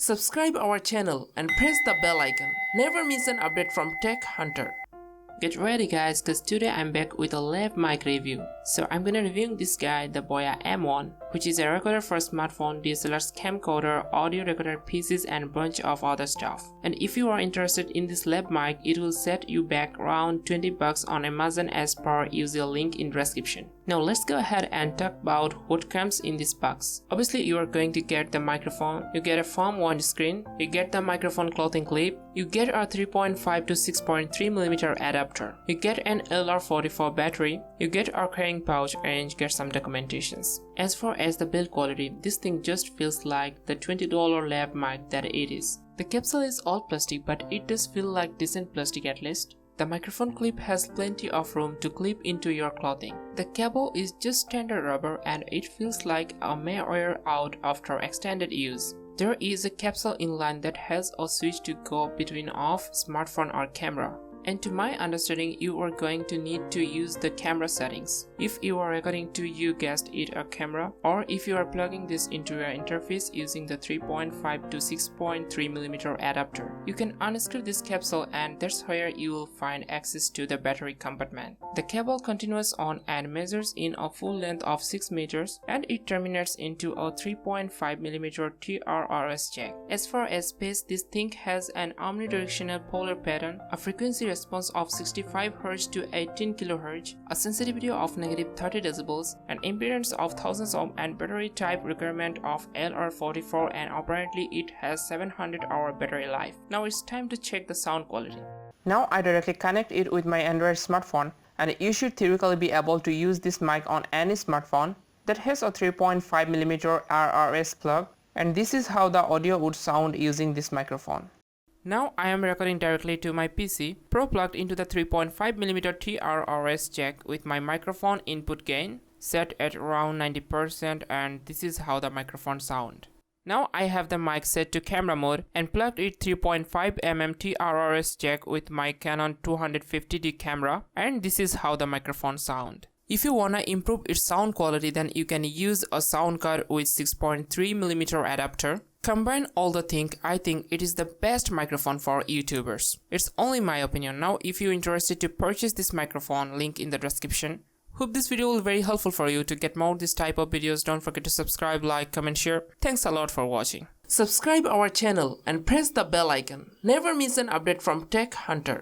Subscribe our channel and press the bell icon. Never miss an update from Tech Hunter. Get ready guys, cause today I'm back with a lav mic review. So I'm gonna review this guy, the BOYA M1, which is a recorder for smartphone, DSLRs, camcorder, audio recorder, PCs and bunch of other stuff. And if you are interested in this lav mic, it will set you back around 20 bucks on Amazon as per usual link in description. Now let's go ahead and talk about what comes in this box. Obviously you are going to get the microphone, you get a firm windscreen, you get the microphone clothing clip, you get a 3.5 to 6.3mm adapter, you get an LR44 battery, you a carrying pouch and you get some documentations. As far as the build quality, this thing just feels like the $20 lav mic that it is. The capsule is all plastic, but it does feel like decent plastic at least. The microphone clip has plenty of room to clip into your clothing. The cable is just standard rubber and it feels like it may wear out after extended use. There is a capsule inline that has a switch to go between off, smartphone or camera. And to my understanding, you are going to need to use the camera settings. If you are recording to, you guessed it, a camera, or if you are plugging this into your interface using the 3.5 to 6.3mm adapter. You can unscrew this capsule and that's where you will find access to the battery compartment. The cable continues on and measures in a full length of 6 meters and it terminates into a 3.5mm TRRS jack. As far as space, this thing has an omnidirectional polar pattern, a frequency response of 65 Hz to 18 kHz, a sensitivity of -30 dB, an impedance of thousands ohm and battery type requirement of LR44, and apparently it has 700-hour battery life. Now it's time to check the sound quality. Now I directly connect it with my Android smartphone and you should theoretically be able to use this mic on any smartphone that has a 3.5mm RRS plug, and this is how the audio would sound using this microphone. Now I am recording directly to my PC, plugged into the 3.5mm TRRS jack with my microphone input gain set at around 90%, and this is how the microphone sound. Now I have the mic set to camera mode and plugged it 3.5mm TRRS jack with my Canon 250D camera, and this is how the microphone sound. If you wanna improve its sound quality, then you can use a sound card with 6.3mm adapter. Combine all the things, I think it is the best microphone for YouTubers. It's only my opinion. Now if you're interested to purchase this microphone, link in the description. Hope this video will be very helpful for you to get more this type of videos. Don't forget to subscribe, like, comment, share. Thanks a lot for watching. Subscribe our channel and press the bell icon. Never miss an update from Tech Hunter.